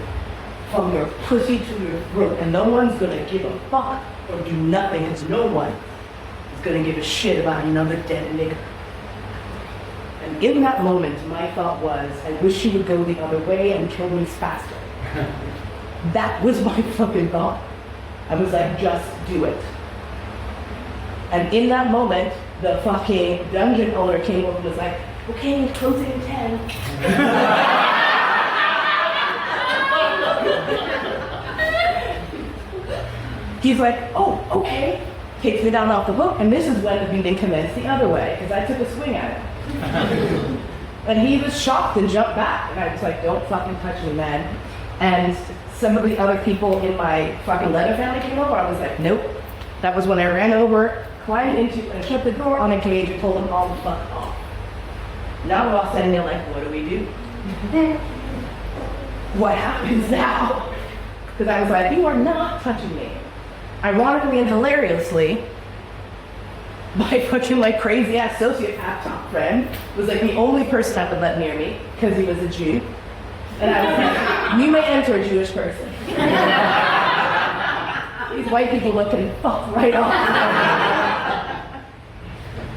from your pussy to your throat, and no one's gonna give a fuck or do nothing, because no one is gonna give a shit about another dead nigga. And in that moment, my thought was, I wish she would go the other way and kill me faster. That was my fucking thought. I was like, just do it. And in that moment, the fucking dungeon owner came over and was like, okay, closing in 10. He's like, oh, okay. Takes me down off the hook, and this is when the beating commenced the other way, because I took a swing at it. And he was shocked and jumped back, and I was like, don't fucking touch me, man. And some of the other people in my fucking leather family came over, I was like, nope. That was when I ran over, climbed into, and shut the door on a cage and told them all the fuck off. Now we're all sitting there like, what do we do? What happens now? Because I was like, you are not touching me. Ironically and hilariously, my fucking like crazy ass sociopath top friend was like the only person that would let near me because he was a Jew. And I was like, you may enter a Jewish person. These white people looking fuck right off.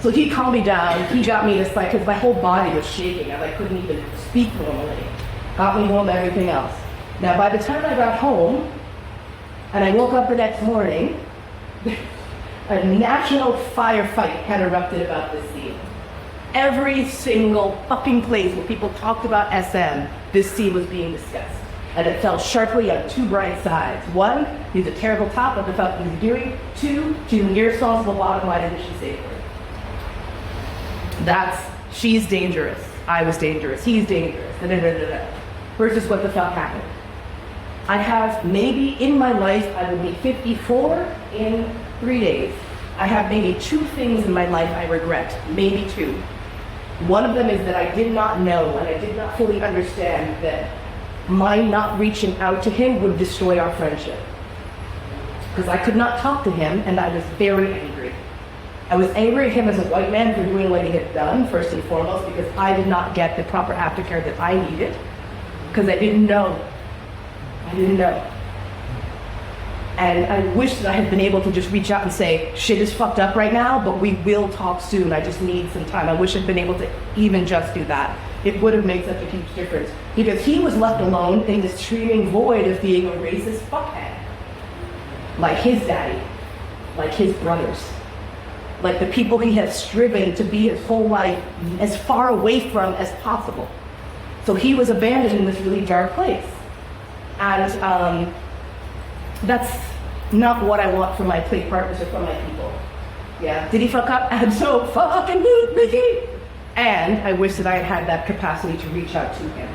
So he calmed me down. He got me this like, because my whole body was shaking. I like couldn't even speak normally. Got me home, everything else. Now by the time I got home, and I woke up the next morning, a national firefight had erupted about this scene. Every single fucking place where people talked about SM, this scene was being discussed. And it fell sharply on 2 bright sides. 1, he's a terrible top of the fuck he's doing. 2, she's irresponsible bottom. Why didn't she save her? She's dangerous. I was dangerous. He's dangerous. Da, da, da, da, da. Versus what the fuck happened. I have maybe in my life, I will be 54 in 3 days. I have maybe 2 things in my life I regret, maybe 2. One of them is that I did not know and I did not fully understand that my not reaching out to him would destroy our friendship. Because I could not talk to him and I was very angry. I was angry at him as a white man for doing what he had done, first and foremost, because I did not get the proper aftercare that I needed, because I didn't know. I didn't know. And I wish that I had been able to just reach out and say, shit is fucked up right now, but we will talk soon. I just need some time. I wish I'd been able to even just do that. It would have made such a huge difference. Because he was left alone in this screaming void of being a racist fuckhead. Like his daddy. Like his brothers. Like the people he has striven to be his whole life as far away from as possible. So he was abandoned in this really dark place. And that's not what I want for my play partners or for my people. Yeah, did he fuck up? Absolutely. And I wish that I had had that capacity to reach out to him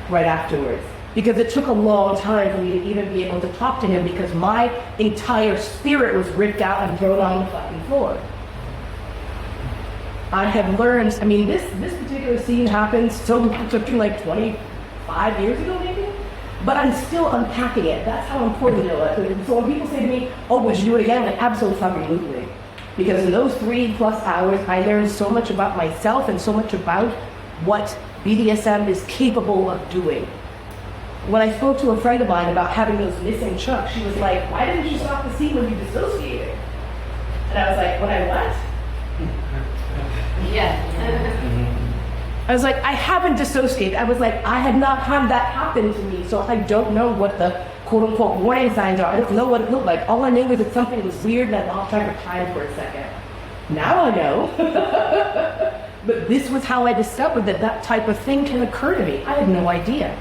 right afterwards. Because it took a long time for me to even be able to talk to him because my entire spirit was ripped out and thrown on the fucking floor. I have learned, I mean, this particular scene happened something like 25 years ago maybe? But I'm still unpacking it. That's how important it was. So when people say to me, oh, would you do it again? Like, absolutely. Because in those 3+ hours, I learned so much about myself and so much about what BDSM is capable of doing. When I spoke to a friend of mine about having those missing chucks, she was like, why didn't you stop the scene when you dissociated? And I was like, when I what? Yeah. I was like, I haven't dissociated. I was like, I had not had that happen to me, so I don't know what the quote-unquote warning signs are. I don't know what it looked like. All I knew was that something was weird and I lost track of time for a second. Now I know. But this was how I discovered that that type of thing can occur to me. I had no idea.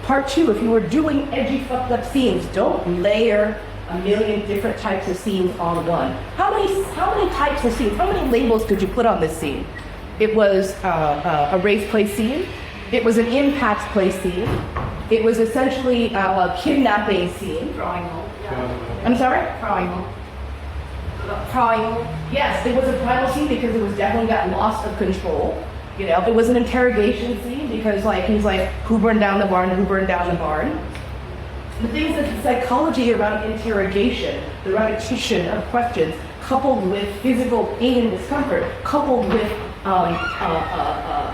Part 2, if you were doing edgy, fucked up scenes, don't layer a million different types of scenes on one. How many types of scenes, how many labels could you put on this scene? It was a race play scene. It was an impact play scene. It was essentially a kidnapping scene. Primal. I'm sorry? Primal. primal. Yes, it was a primal scene because it was definitely that loss of control. You know, it was an interrogation scene because like he's like, who burned down the barn? Who burned down the barn? The things that the psychology around interrogation, the repetition of questions, coupled with physical pain and discomfort, coupled with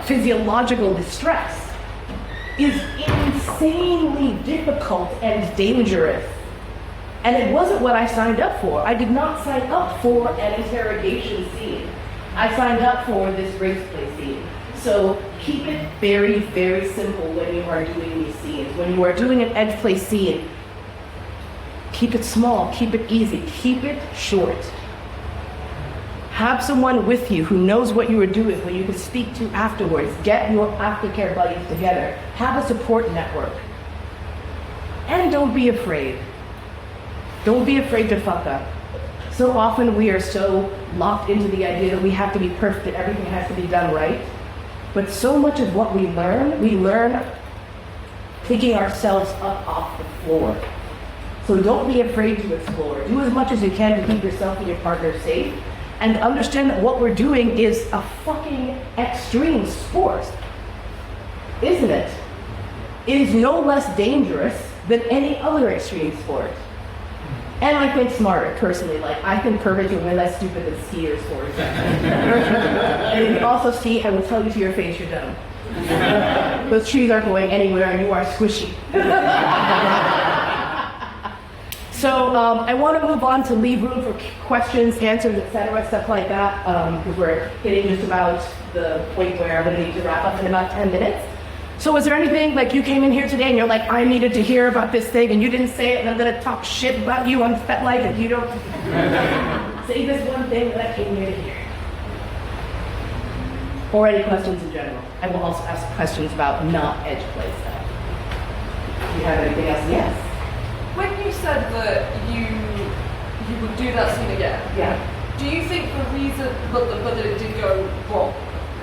physiological distress, is insanely difficult and dangerous. And it wasn't what I signed up for. I did not sign up for an interrogation scene. I signed up for this race play scene. So keep it very, very simple when you are doing these scenes. When you are doing an edge play scene, keep it small, keep it easy, keep it short. Have someone with you who knows what you are doing, who you can speak to afterwards. Get your aftercare buddies together. Have a support network. And don't be afraid. Don't be afraid to fuck up. So often we are so locked into the idea that we have to be perfect, that everything has to be done right. But so much of what we learn picking ourselves up off the floor. So don't be afraid to explore. Do as much as you can to keep yourself and your partner safe. And understand that what we're doing is a fucking extreme sport. Isn't it? It is no less dangerous than any other extreme sport. And I think smarter, personally. Like, I think curvers are way less stupid than skiers, for example. And if you also ski, I will tell you to your face you're dumb. Those trees aren't going anywhere and you are squishy. So I want to move on to leave room for questions, answers, etc., stuff like that, because we're hitting just about the point where I'm going to need to wrap up in about 10 minutes. So is there anything, like you came in here today and you're like, I needed to hear about this thing and you didn't say it and I'm going to talk shit about you on FetLife and you don't say this one thing that I came here to hear? Or any questions in general? I will also ask questions about not edge play stuff. Do you have anything else? Yes. When you said that you would do that scene again, do you think the reason but that it did go wrong?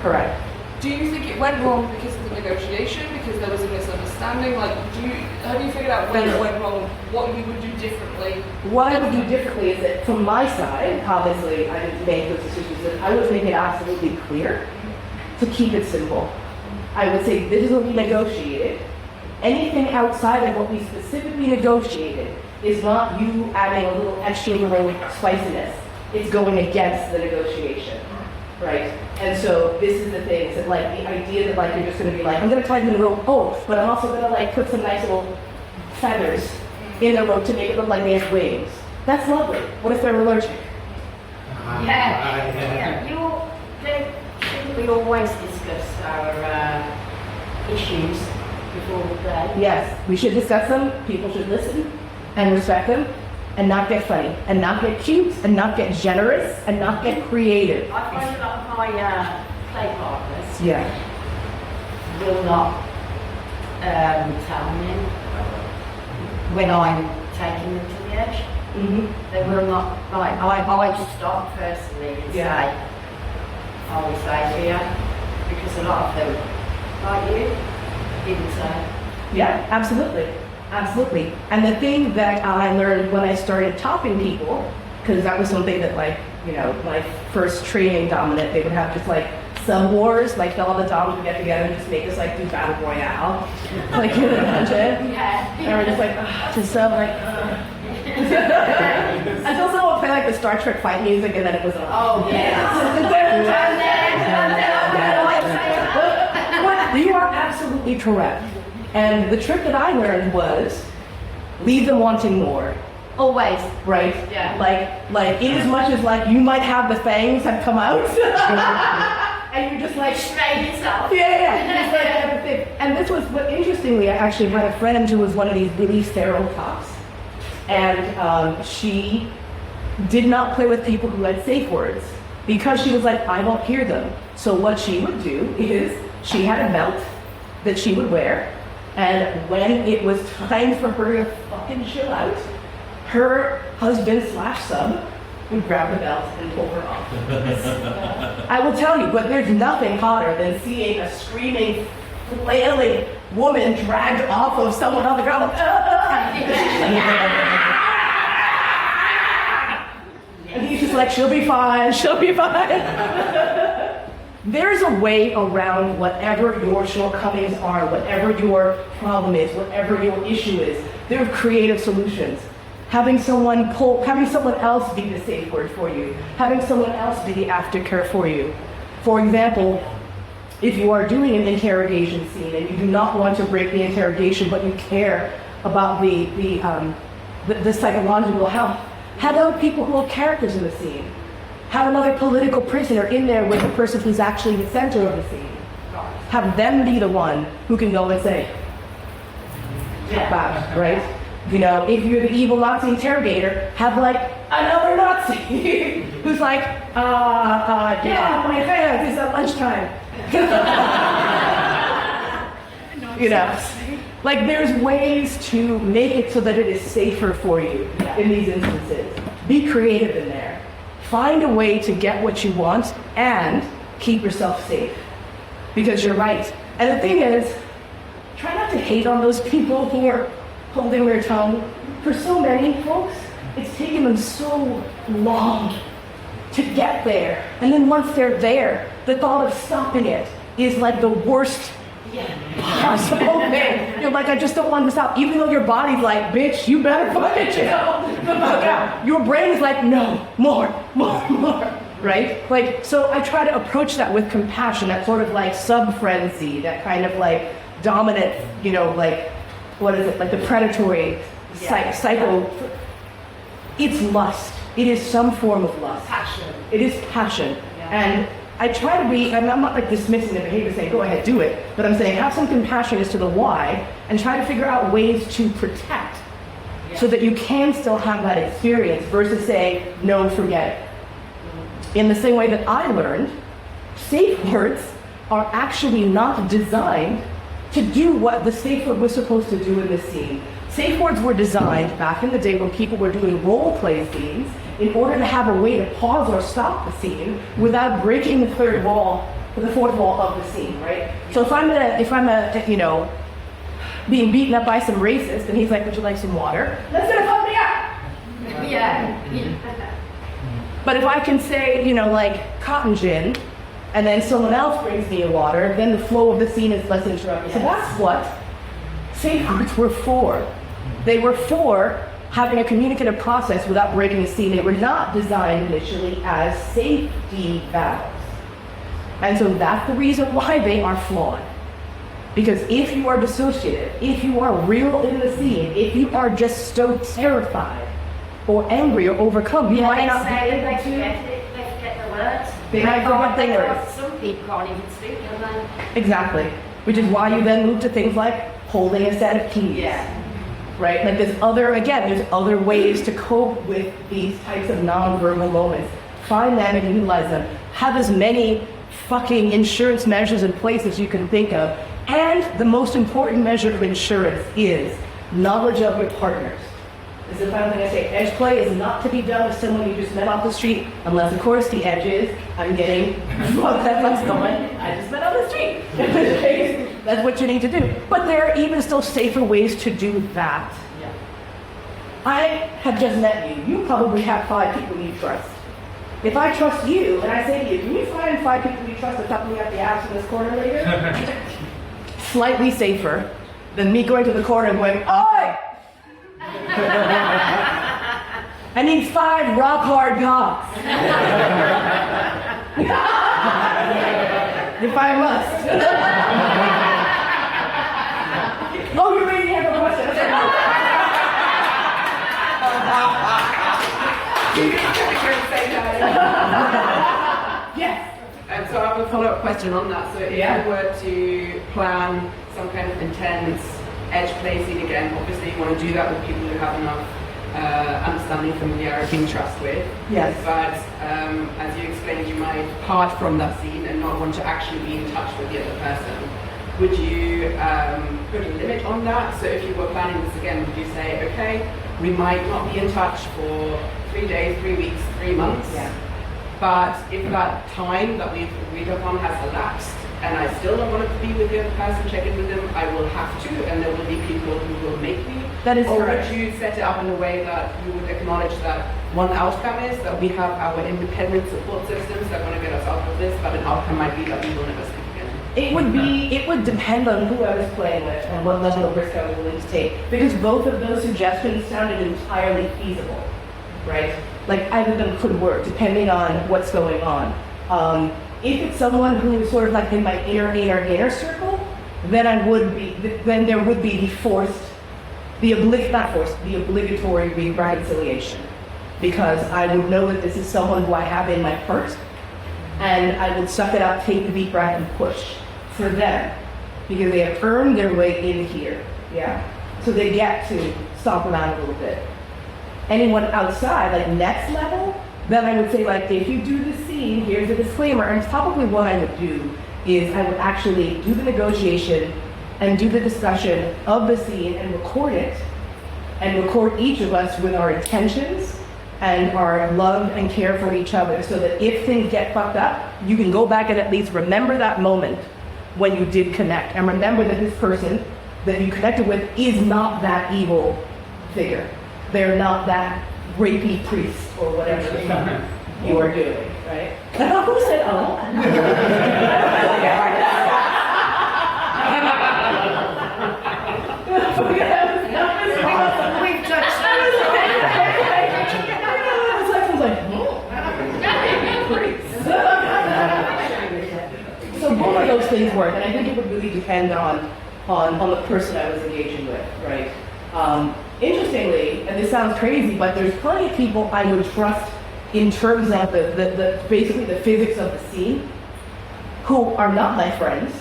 Correct. Do you think it went wrong because of the negotiation, because there was a misunderstanding? Like, have you figured out when it went wrong, what you would do differently? What I would do differently is that from my side, obviously I didn't make those decisions, that I would make it absolutely clear to keep it simple. I would say this is what we negotiated. Anything outside of what we specifically negotiated is not you adding a little extra spiciness. It's going against the negotiation, right? And so this is the thing, that like the idea that like you're just gonna be like, I'm gonna tie them in a rope, but I'm also gonna like put some nice little feathers in the rope to make it look like they have wings. That's lovely. What if they're allergic? We always discuss our issues before we play. Yes, we should discuss them, people should listen and respect them, and not get funny, and not get cute, and not get generous, and not get creative. I find a lot of my play partners will not tell me when I'm taking them to the edge. Mm-hmm. They will not, like, I just stop personally and say, I will stay here, because a lot of them, like you, didn't say. Yeah, absolutely. Absolutely. And the thing that I learned when I started topping people, because that was something that, like, you know, my first training dominant, they would have just like sub wars, like all the doms would get together and just make us like do battle royale. Like, you know, Yeah. and we're just like, just sub, like, until someone would play like the Star Trek fight music and then it was on. Oh, yeah. You are absolutely correct. And the trick that I learned was leave them wanting more. Always. Right? Yeah. Like in as much as like you might have the fangs have come out and you're just like Straight yourself. yeah. Just like everything. And this was what interestingly I actually had a friend who was one of these really feral cops. And she did not play with people who had safe words because she was like, I won't hear them. So what she would do is she had a belt that she would wear, and when it was time for her to fucking chill out, her husband / sub would grab the belt and pull her off. I will tell you, but there's nothing hotter than seeing a screaming, flailing woman dragged off of someone on the ground. And he's just she's like, she'll be fine, she'll be fine. There's a way around whatever your shortcomings are, whatever your problem is, whatever your issue is. There are creative solutions. Having someone else be the safe word for you, having someone else be the aftercare for you. For example, if you are doing an interrogation scene and you do not want to break the interrogation, but you care about the psychological health, have other people who are characters in the scene. Have another political prisoner in there with the person who's actually the center of the scene. Have them be the one who can go and say, bad, right? You know, if you're the evil Nazi interrogator, have like another Nazi who's like, yeah, my fans, it's at lunchtime. You know, like there's ways to make it so that it is safer for you in these instances. Be creative in there. Find a way to get what you want and keep yourself safe. Because you're right. And the thing is, try not to hate on those people who are holding their tongue. For so many folks, it's taken them so long to get there. And then once they're there, the thought of stopping it is like the worst possible thing. You're like, I just don't want to stop. Even though your body's like, bitch, you better fucking chill the fuck out. Your brain is like, no, more, right? Like, so I try to approach that with compassion, that sort of like sub-frenzy, that kind of like dominant, you know, like, what is it, like the predatory cycle. It's lust. It is some form of lust. Passion. It is passion. And I try to be, and I'm not like dismissing the behavior saying, go ahead, do it, but I'm saying have some compassion as to the why and try to figure out ways to protect so that you can still have that experience versus saying, no, forget it. In the same way that I learned, safe words are actually not designed to do what the safe word was supposed to do in this scene. Safe words were designed back in the day when people were doing role play scenes in order to have a way to pause or stop the scene without breaking the fourth wall of the scene, right? So if I'm you know, being beaten up by some racist and he's like, would you like some water? That's gonna fuck me up. Yeah. But if I can say, you know, like cotton gin, and then someone else brings me a water, then the flow of the scene is less interrupted. So that's what safe words were for. They were for having a communicative process without breaking the scene. They were not designed initially as safety valves. And so that's the reason why they are flawed. Because if you are dissociative, if you are real in the scene, if you are just so terrified or angry or overcome, you might not be able to. They forget the words. They might forget the words. Some people can't even speak, can they? Exactly. Which is why you then move to things like holding a set of keys. Yeah. Right? Like there's other ways to cope with these types of nonverbal moments. Find them and utilize them. Have as many fucking insurance measures in place as you can think of. And the most important measure of insurance is knowledge of your partners. This is the final thing I say. Edge play is not to be done with someone you just met off the street, unless of course the edge is, I'm getting that's going, I just met on the street. That's what you need to do. But there are even still safer ways to do that. Yeah. I have just met you. You probably have 5 people you trust. If I trust you, and I say to you, can you find 5 people you trust to tuck me up the ass in this corner later? Slightly safer than me going to the corner and going, oi! I need 5 rock hard cops. If I must. Oh, you really have a question. Yes. So I have a follow-up question on that. So if you were to plan some kind of intense edge play scene again, obviously you want to do that with people who have enough understanding, familiarity, and trust with. Yes. But as you explained, you might part from that scene and not want to actually be in touch with the other person. Would you put a limit on that? So if you were planning this again, would you say, okay, we might not be in touch for 3 days, 3 weeks, 3 months, but if that time that we've agreed upon has elapsed, and I still don't want to be with the other person, check in with them, I will have to, and there will be people who will make me. That is or correct. would you set it up in a way that you would acknowledge that one outcome is that we have our independent support systems that want to get us out of this, but an outcome might be that we will never speak again. It would depend on who I was playing with and what level of risk I was willing to take. Because both of those suggestions sounded entirely feasible, right? Like either of them could work depending on what's going on. If it's someone who is sort of like in my inner circle, then then there would be the obligatory reconciliation. Because I would know that this is someone who I have in my heart, and I would suck it up, take the deep breath, and push for them. Because they have earned their way in here, yeah? So they get to stomp around a little bit. Anyone outside, like next level, then I would say, like, if you do this scene, here's a disclaimer, and probably what I would do is I would actually do the negotiation and do the discussion of the scene and record it, and record each of us with our intentions and our love and care for each other, so that if things get fucked up, you can go back and at least remember that moment when you did connect, and remember that this person that you connected with is not that evil figure. They're not that rapey priest or whatever the fuck you are doing, right? Who said, oh? We've touched. So both of those things work, and I think it would really depend on the person I was engaging with, right? Interestingly, and this sounds crazy, but there's plenty of people I would trust in terms of basically the physics of the scene, who are not my friends,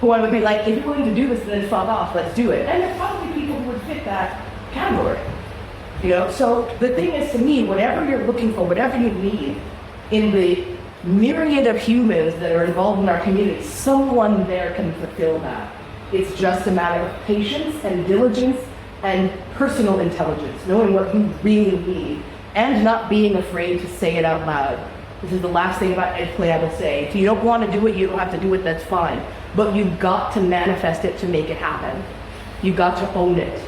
who I would be like, if you're willing to do this, then fuck off, let's do it. And there's probably people who would fit that category. You know, so the thing is, to me, whatever you're looking for, whatever you need in the myriad of humans that are involved in our community, someone there can fulfill that. It's just a matter of patience and diligence and personal intelligence, knowing what you really need and not being afraid to say it out loud. This is the last thing about ed play I will say. If you don't want to do it, you don't have to do it, that's fine. But you've got to manifest it to make it happen. You've got to own it.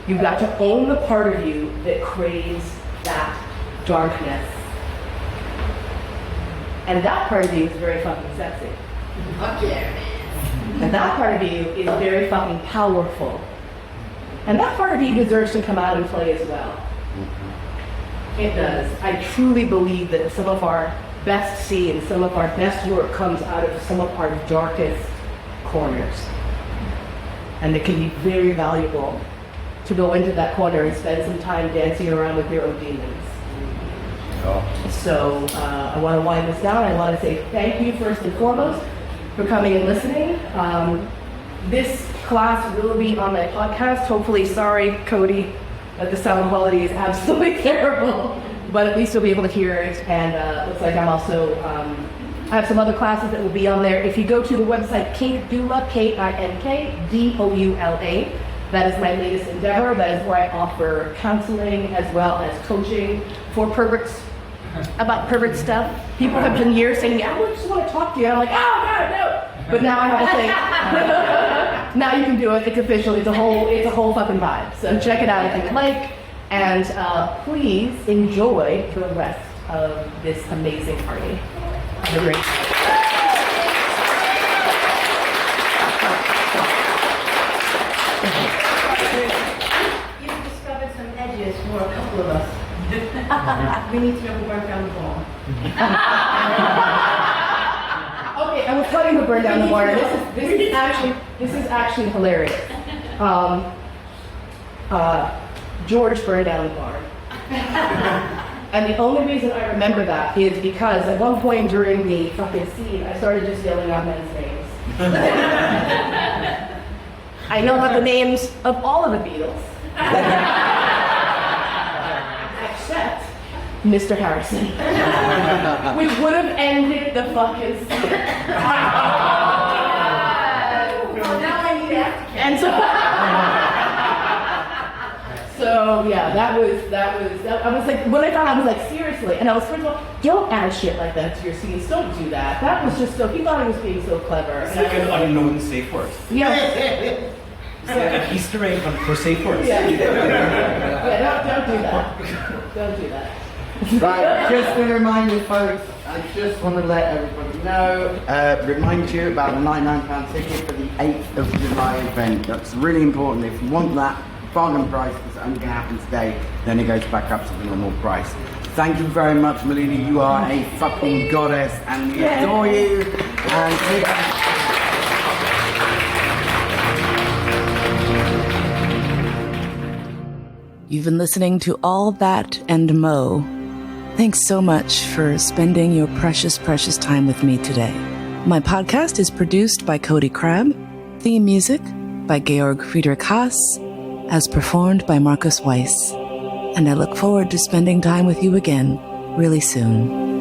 You've got to own the part of you that craves that darkness. And that part of you is very fucking sexy. Fuck yeah. And that part of you is very fucking powerful. And that part of you deserves to come out and play as well. It does. I truly believe that some of our best scenes, some of our best work comes out of some of our darkest corners. And it can be very valuable to go into that corner and spend some time dancing around with your own demons. So I want to wind this down. I want to say thank you first and foremost for coming and listening. This class will be on my podcast. Hopefully, sorry, Cody, that the sound quality is absolutely terrible, but at least you'll be able to hear it. And looks like I'm also, I have some other classes that will be on there. If you go to the website Kinkdoula, Kinkdoula, that is my latest endeavor. That is where I offer counseling as well as coaching for perverts, about pervert stuff. People have been years saying, I just want to talk to you. I'm like, oh God, no. But now I have a thing. Now you can do it. It's official. It's a whole fucking vibe. So check it out if you like. And please enjoy the rest of this amazing party. Have a great time. You've discovered some edges for a couple of us. We need to know who broke down the ball. Okay, I was planning to burn down the barn. This is actually hilarious. George burned down the barn. And the only reason I remember that is because at one point during the fucking scene, I started just yelling out men's names. I know about the names of all of the Beatles. Except Mr. Harrison. We would have ended the fucking scene. Well, now I need aftercare. And so yeah, that was, I was like, when I thought, I was like, seriously. And I was, first of all, don't add shit like that to your scenes. Don't do that. That was just so, he thought he was being so clever. It's like an unknown safe word. Yeah. It's like an Easter egg for safe words. Yeah, don't do that. Don't do that. Right, just to remind you folks, I just want to let everybody know, remind you about the £99 ticket for the 8th of July event. That's really important. If you want that bargain price, because it's only going to happen today, then it goes back up to the normal price. Thank you very much, Melina. You are a fucking goddess, and we adore you. And you've been listening to All That and Mo. Thanks so much for spending your precious, precious time with me today. My podcast is produced by Cody Crabb, theme music by Georg Friedrich Haas, as performed by Marcus Weiss. And I look forward to spending time with you again really soon.